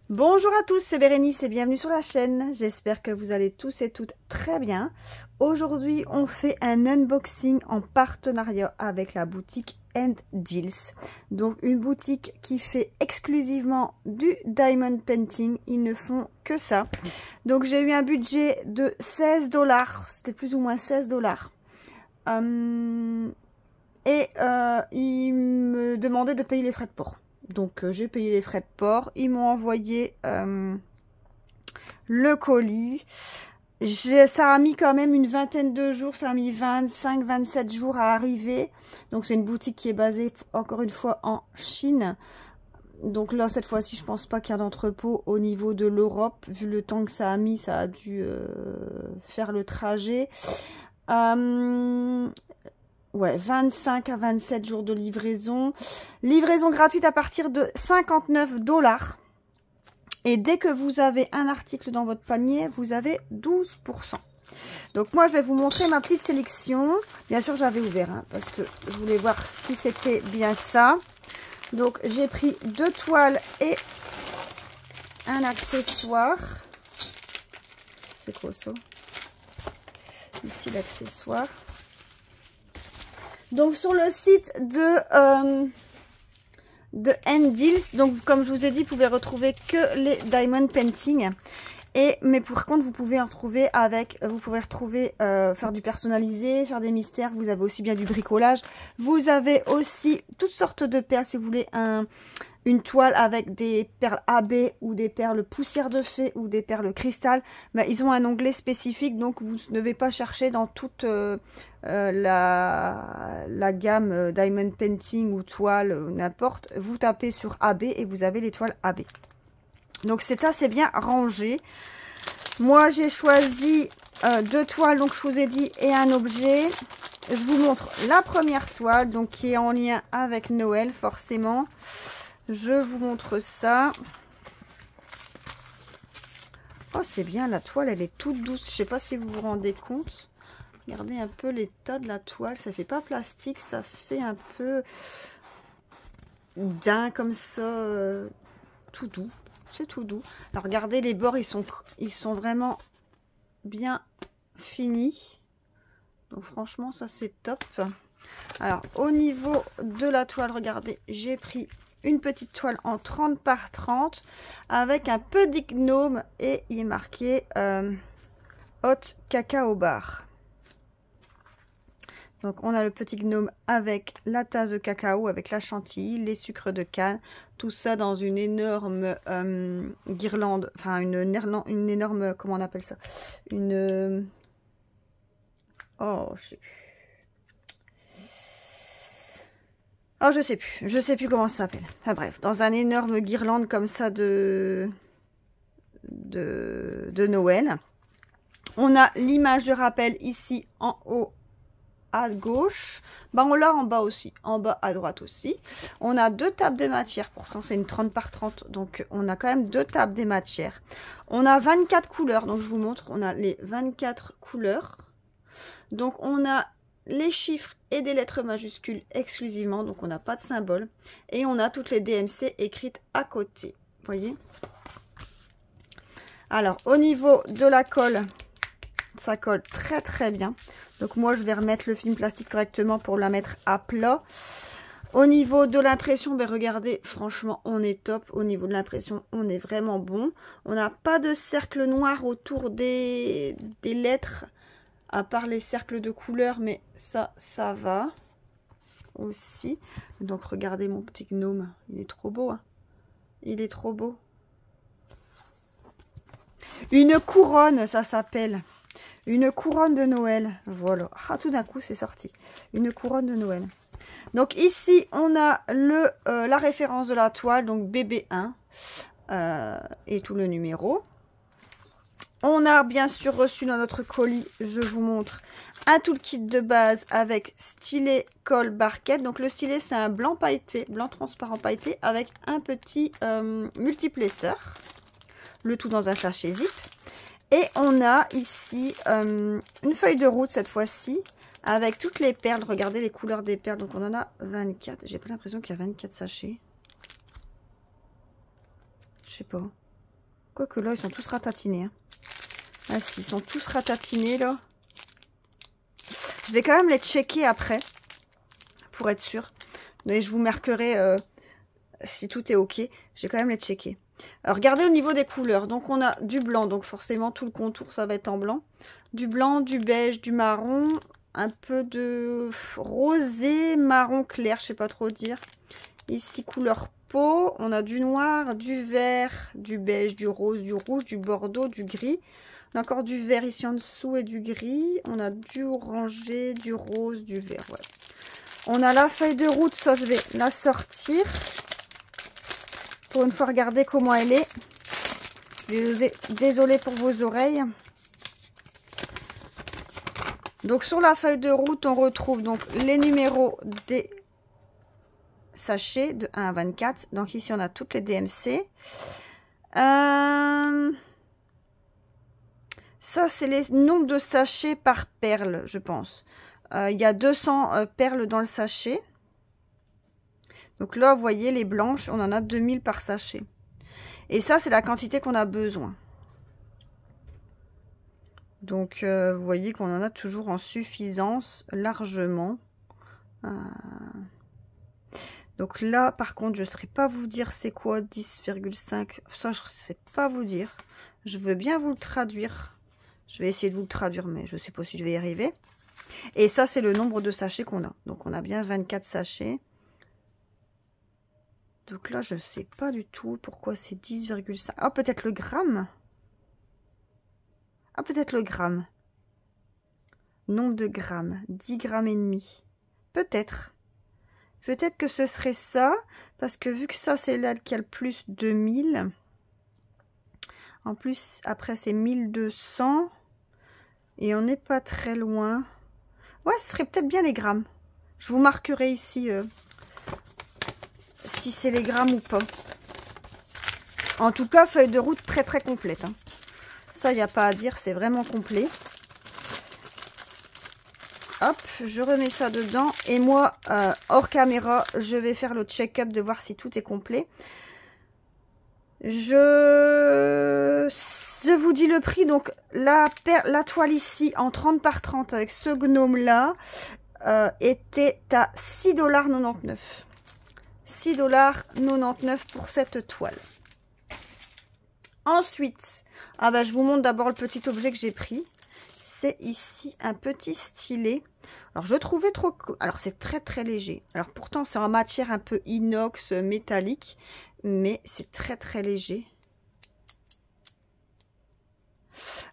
Bonjour à tous, c'est Bérénice et bienvenue sur la chaîne. J'espère que vous allez tous et toutes très bien. Aujourd'hui, on fait un unboxing en partenariat avec la boutique &Deals. Donc une boutique qui fait exclusivement du diamond painting. Ils ne font que ça. Donc j'ai eu un budget de 16 $. C'était plus ou moins 16 $. Ils me demandaient de payer les frais de port. Donc j'ai payé les frais de port. Ils m'ont envoyé le colis. Ça a mis quand même une vingtaine de jours. Ça a mis 25-27 jours à arriver. Donc c'est une boutique qui est basée encore une fois en Chine. Donc là cette fois-ci je pense pas qu'il y a d'entrepôt au niveau de l'Europe. Vu le temps que ça a mis, ça a dû faire le trajet. Ouais, 25 à 27 jours de livraison. Livraison gratuite à partir de 59 $. Et dès que vous avez un article dans votre panier, vous avez 12%. Donc moi, je vais vous montrer ma petite sélection. Bien sûr, j'avais ouvert, hein, parce que je voulais voir si c'était bien ça. Donc, j'ai pris 2 toiles et un accessoire. C'est quoi ça? Ici, l'accessoire. Donc sur le site de &Deals, donc comme je vous ai dit, vous pouvez retrouver que les diamond painting. Mais par contre, vous pouvez en retrouver faire du personnalisé, faire des mystères. Vous avez aussi bien du bricolage. Vous avez aussi toutes sortes de perles si vous voulez une toile avec des perles AB ou des perles poussière de fée ou des perles cristal. Mais ils ont un onglet spécifique, donc vous ne devez pas chercher dans toute la gamme diamond painting ou toile, n'importe. Vous tapez sur AB et vous avez les toiles AB. Donc c'est assez bien rangé. Moi j'ai choisi 2 toiles, donc je vous ai dit, et un objet. Je vous montre la première toile, donc qui est en lien avec Noël forcément. Je vous montre ça. Oh c'est bien, la toile elle est toute douce. Je sais pas si vous vous rendez compte. Regardez un peu l'état de la toile. Ça fait pas plastique, ça fait un peu daim comme ça, tout doux. C'est tout doux. Alors regardez, les bords ils sont vraiment bien finis. Donc franchement ça c'est top. Alors au niveau de la toile, regardez, j'ai pris une petite toile en 30 par 30 avec un petit gnome et il est marqué Hot Cacao Bar. Donc on a le petit gnome avec la tasse de cacao, avec la chantilly, les sucres de canne, tout ça dans une énorme guirlande, enfin une énorme, comment on appelle ça, oh je sais plus. Oh je sais plus comment ça s'appelle. Enfin bref, dans un énorme guirlande comme ça de Noël. On a l'image de rappel ici en haut à gauche, on l'a en bas aussi, en bas à droite aussi. On a 2 tables de matière, pour ça c'est une 30 par 30, donc on a quand même 2 tables des matières. On a 24 couleurs, donc je vous montre, on a les 24 couleurs. Donc on a les chiffres et des lettres majuscules exclusivement, donc on n'a pas de symbole. Et on a toutes les DMC écrites à côté, vous voyez. Alors au niveau de la colle, ça colle très très bien. Donc moi je vais remettre le film plastique correctement pour la mettre à plat. Au niveau de l'impression, ben regardez, franchement on est top. Au niveau de l'impression, on est vraiment bon. On n'a pas de cercle noir autour des lettres, à part les cercles de couleur, mais ça va aussi. Donc regardez mon petit gnome, il est trop beau, hein. Il est trop beau. Une couronne, ça s'appelle. Une couronne de Noël, voilà. Ah, tout d'un coup, c'est sorti. Une couronne de Noël. Donc ici, on a la référence de la toile, donc BB1, et tout le numéro. On a bien sûr reçu dans notre colis, je vous montre, un toolkit de base avec stylet, colle, barquette. Donc le stylet, c'est un blanc pailleté, blanc transparent pailleté, avec un petit multiplesseur. Le tout dans un sachet zip. Et on a ici une feuille de route cette fois-ci avec toutes les perles. Regardez les couleurs des perles. Donc on en a 24. J'ai pas l'impression qu'il y a 24 sachets. Je sais pas. Quoique là, ils sont tous ratatinés. Hein. Ah si, ils sont tous ratatinés là. Je vais quand même les checker après. Pour être sûr. Et je vous marquerai si tout est ok. Je vais quand même les checker. Alors, regardez au niveau des couleurs. Donc, on a du blanc. Donc, forcément, tout le contour, ça va être en blanc. Du blanc, du beige, du marron. Un peu de rosé, marron clair. Je sais pas trop dire. Ici, couleur peau. On a du noir, du vert, du beige, du rose, du rouge, du bordeaux, du gris. On a encore du vert ici en dessous et du gris. On a du orangé, du rose, du vert. Ouais. On a la feuille de route. Ça, je vais la sortir. Pour une fois, regardez comment elle est. Désolée pour vos oreilles. Donc, sur la feuille de route, on retrouve donc les numéros des sachets de 1 à 24. Donc, ici, on a toutes les DMC. Ça, c'est les nombres de sachets par perle, je pense. Il y a 200 perles dans le sachet. Donc là, vous voyez, les blanches, on en a 2000 par sachet. Et ça, c'est la quantité qu'on a besoin. Donc, vous voyez qu'on en a toujours en suffisance, largement. Donc là, par contre, je ne saurais pas vous dire c'est quoi 10,5. Ça, je ne sais pas vous dire. Je veux bien vous le traduire. Je vais essayer de vous le traduire, mais je ne sais pas si je vais y arriver. Et ça, c'est le nombre de sachets qu'on a. Donc, on a bien 24 sachets. Donc là, je ne sais pas du tout pourquoi c'est 10,5. Ah, peut-être le gramme. Ah, peut-être le gramme. Nombre de grammes. 10 grammes et demi. Peut-être. Peut-être que ce serait ça. Parce que vu que ça, c'est là qui a le plus 2000. En plus, après, c'est 1200. Et on n'est pas très loin. Ouais, ce serait peut-être bien les grammes. Je vous marquerai ici si c'est les grammes ou pas. En tout cas, feuille de route très très complète. Hein. Ça, il n'y a pas à dire, c'est vraiment complet. Hop, je remets ça dedans. Et moi, hors caméra, je vais faire le check-up de voir si tout est complet. Je vous dis le prix. Donc, la toile ici, en 30 par 30, avec ce gnome-là, était à 6,99 $. 6,99 $ pour cette toile. Ensuite, je vous montre d'abord le petit objet que j'ai pris. C'est ici un petit stylet. Alors, je trouvais trop cool. Alors, c'est très très léger. Alors, pourtant, c'est en matière un peu inox, métallique. Mais c'est très très léger.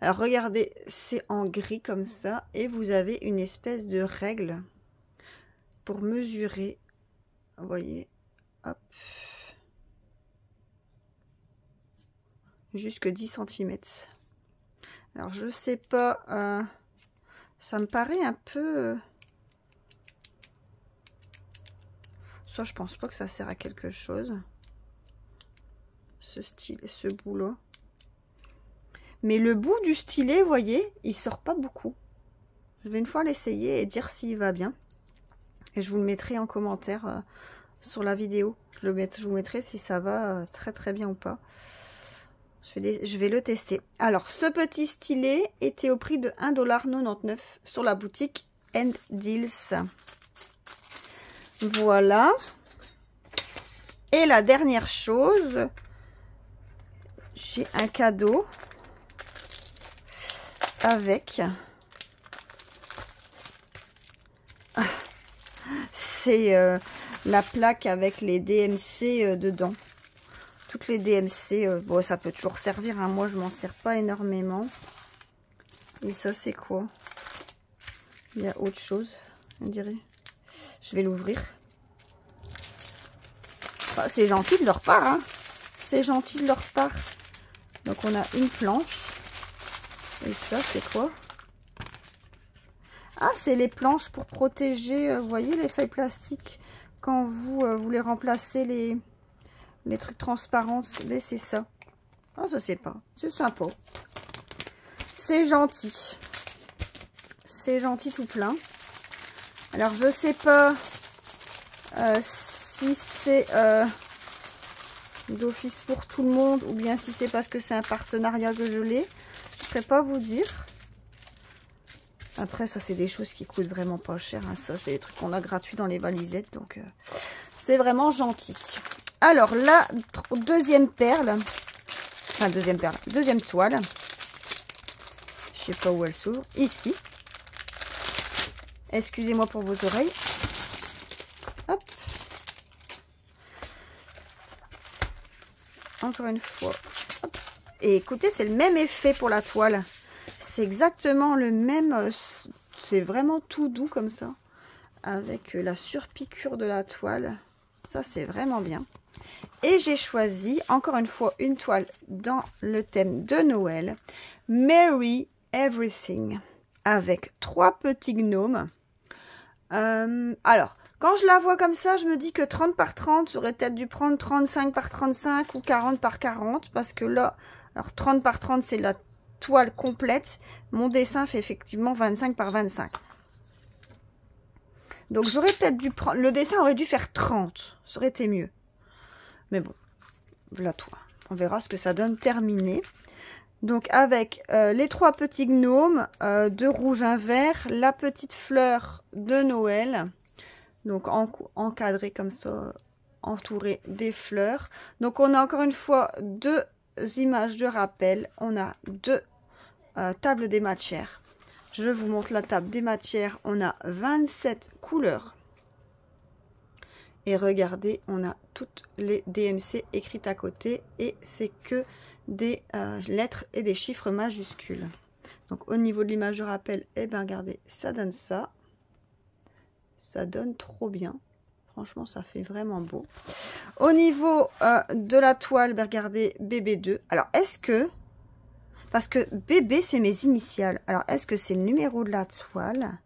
Alors, regardez, c'est en gris comme ça. Et vous avez une espèce de règle pour mesurer. Vous voyez, hop. Jusque 10 cm. Alors, je sais pas. Ça me paraît un peu... Ça, je pense pas que ça sert à quelque chose. Ce style et ce bout-là. Mais le bout du stylet, vous voyez, il sort pas beaucoup. Je vais une fois l'essayer et dire s'il va bien. Et je vous le mettrai en commentaire sur la vidéo. Je vous mettrai si ça va très très bien ou pas. Je vais le tester. Alors, ce petit stylet était au prix de 1,99 $ sur la boutique End Deals. Voilà. Et la dernière chose, j'ai un cadeau avec... C'est la plaque avec les DMC dedans. Toutes les DMC, bon, ça peut toujours servir. Hein. Moi, je m'en sers pas énormément. Et ça, c'est quoi? Il y a autre chose, on dirait. Je vais l'ouvrir. Ah, c'est gentil de leur part. Hein. C'est gentil de leur part. Donc, on a une planche. Et ça, c'est quoi? Ah, c'est les planches pour protéger, vous voyez, les feuilles plastiques. Quand vous voulez remplacer les trucs transparents, mais c'est ça. Ah, ça, c'est pas. C'est sympa. C'est gentil. C'est gentil tout plein. Alors, je sais pas si c'est d'office pour tout le monde, ou bien si c'est parce que c'est un partenariat que je l'ai, je ne saurais pas vous dire. Après, ça, c'est des choses qui coûtent vraiment pas cher. Hein. Ça, c'est des trucs qu'on a gratuits dans les valisettes. Donc, c'est vraiment gentil. Alors, la deuxième perle. Enfin, deuxième perle. Deuxième toile. Je sais pas où elle s'ouvre. Ici. Excusez-moi pour vos oreilles. Hop. Encore une fois. Hop. Et écoutez, c'est le même effet pour la toile. C'est exactement le même. C'est vraiment tout doux comme ça. Avec la surpiqûre de la toile. Ça, c'est vraiment bien. Et j'ai choisi, encore une fois, une toile dans le thème de Noël. Merry Everything. Avec 3 petits gnomes. Alors, quand je la vois comme ça, je me dis que 30 par 30, j'aurais peut-être dû prendre 35 par 35 ou 40 par 40. Parce que là, alors 30 par 30, c'est la toile complète. Mon dessin fait effectivement 25 par 25. Donc, j'aurais peut-être dû prendre... Le dessin aurait dû faire 30. Ça aurait été mieux. Mais bon, voilà toi. On verra ce que ça donne terminé. Donc, avec les 3 petits gnomes, 2 rouges, 1 vert, la petite fleur de Noël. Donc, encadrée comme ça, entourée des fleurs. Donc, on a encore une fois 2 images de rappel. On a 2 tables des matières. Je vous montre la table des matières. On a 27 couleurs. Et regardez, on a toutes les DMC écrites à côté. Et c'est que des lettres et des chiffres majuscules. Donc au niveau de l'image de rappel, eh bien regardez, ça donne ça. Ça donne trop bien. Franchement, ça fait vraiment beau. Au niveau de la toile, ben, regardez, BB2. Alors, est-ce que... Parce que BB, c'est mes initiales. Alors, est-ce que c'est le numéro de la toile?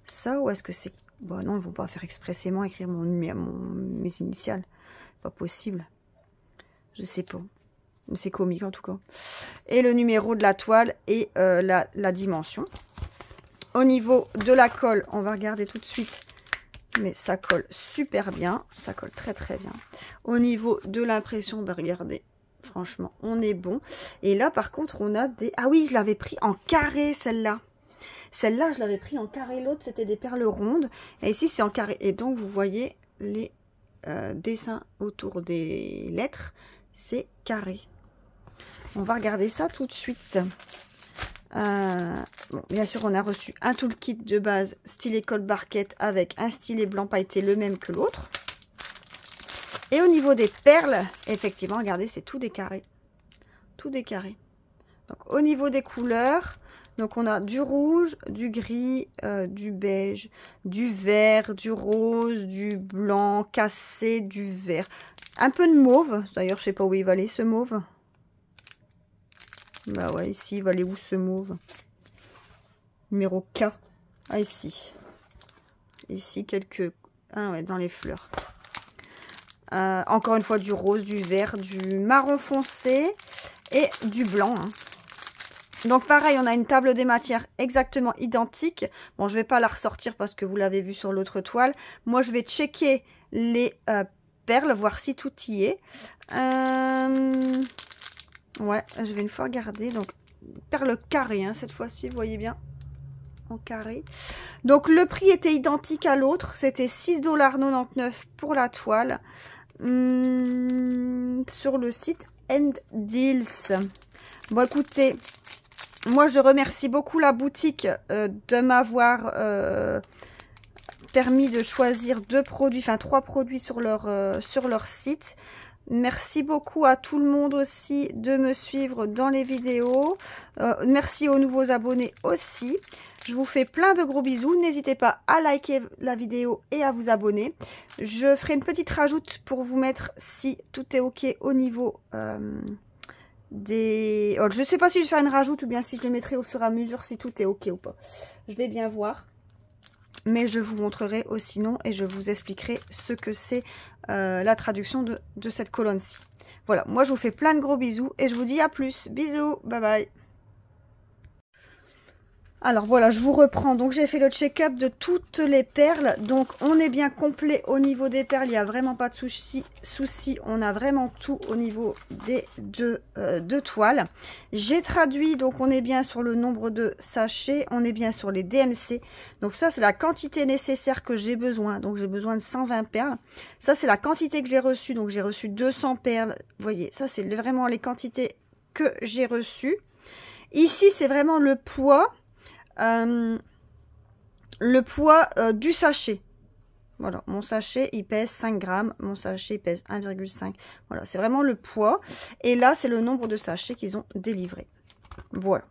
Ça, ou est-ce que c'est... Bon, non, ils ne vont pas faire expressément écrire mes initiales. Pas possible. Je sais pas. Mais c'est comique, en tout cas. Et le numéro de la toile et la dimension. Au niveau de la colle, on va regarder tout de suite. Mais ça colle super bien. Ça colle très, très bien. Au niveau de l'impression, ben, regardez. Franchement, on est bon. Et là, par contre, on a des... Ah oui, je l'avais pris en carré, celle-là. Celle-là, je l'avais pris en carré. L'autre, c'était des perles rondes. Et ici, c'est en carré. Et donc, vous voyez les dessins autour des lettres. C'est carré. On va regarder ça tout de suite. Bon, bien sûr, on a reçu un toolkit de base stylet colle barquette avec un stylet blanc pailleté, le même que l'autre. Et au niveau des perles, effectivement, regardez, c'est tout des carrés. Tout des carrés. Donc, au niveau des couleurs, donc on a du rouge, du gris, du beige, du vert, du rose, du blanc cassé, du vert. Un peu de mauve. D'ailleurs, je sais pas où il va aller, ce mauve. Bah ouais, ici, il va aller où, ce mauve? Numéro K. Ah, ici. Ici, quelques... Ah ouais, dans les fleurs. Encore une fois, du rose, du vert, du marron foncé et du blanc. Hein. Donc, pareil, on a une table des matières exactement identique. Bon, je ne vais pas la ressortir parce que vous l'avez vu sur l'autre toile. Moi, je vais checker les perles, voir si tout y est. Ouais, je vais une fois regarder. Donc, perles carrées, hein, cette fois-ci, vous voyez bien. En carré. Donc, le prix était identique à l'autre. C'était 6,99 $ pour la toile. Sur le site End Deals. Bon, écoutez, moi, je remercie beaucoup la boutique de m'avoir permis de choisir 2 produits, enfin 3 produits sur leur site. Merci beaucoup à tout le monde aussi de me suivre dans les vidéos. Merci aux nouveaux abonnés aussi. Je vous fais plein de gros bisous. N'hésitez pas à liker la vidéo et à vous abonner. Je ferai une petite rajoute pour vous mettre si tout est OK au niveau des... Oh, je ne sais pas si je vais faire une rajoute ou bien si je le mettrai au fur et à mesure si tout est OK ou pas. Je vais bien voir. Mais je vous montrerai aussi non et je vous expliquerai ce que c'est la traduction de cette colonne-ci. Voilà, moi je vous fais plein de gros bisous et je vous dis à plus. Bisous, bye bye. Alors voilà, je vous reprends. Donc j'ai fait le check-up de toutes les perles. Donc on est bien complet au niveau des perles. Il n'y a vraiment pas de souci. On a vraiment tout au niveau des deux toiles. J'ai traduit, donc on est bien sur le nombre de sachets. On est bien sur les DMC. Donc ça c'est la quantité nécessaire que j'ai besoin. Donc j'ai besoin de 120 perles. Ça c'est la quantité que j'ai reçue. Donc j'ai reçu 200 perles. Vous voyez, ça c'est vraiment les quantités que j'ai reçues. Ici c'est vraiment le poids. Du sachet. Voilà, mon sachet il pèse 5 grammes, mon sachet il pèse 1,5. Voilà, c'est vraiment le poids. Et là, c'est le nombre de sachets qu'ils ont délivrés. Voilà.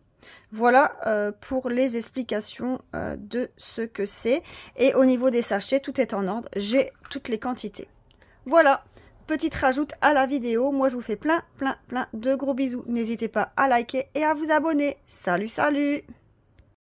Voilà pour les explications de ce que c'est. Et au niveau des sachets, tout est en ordre. J'ai toutes les quantités. Voilà. Petite rajoute à la vidéo. Moi, je vous fais plein de gros bisous. N'hésitez pas à liker et à vous abonner. Salut, salut!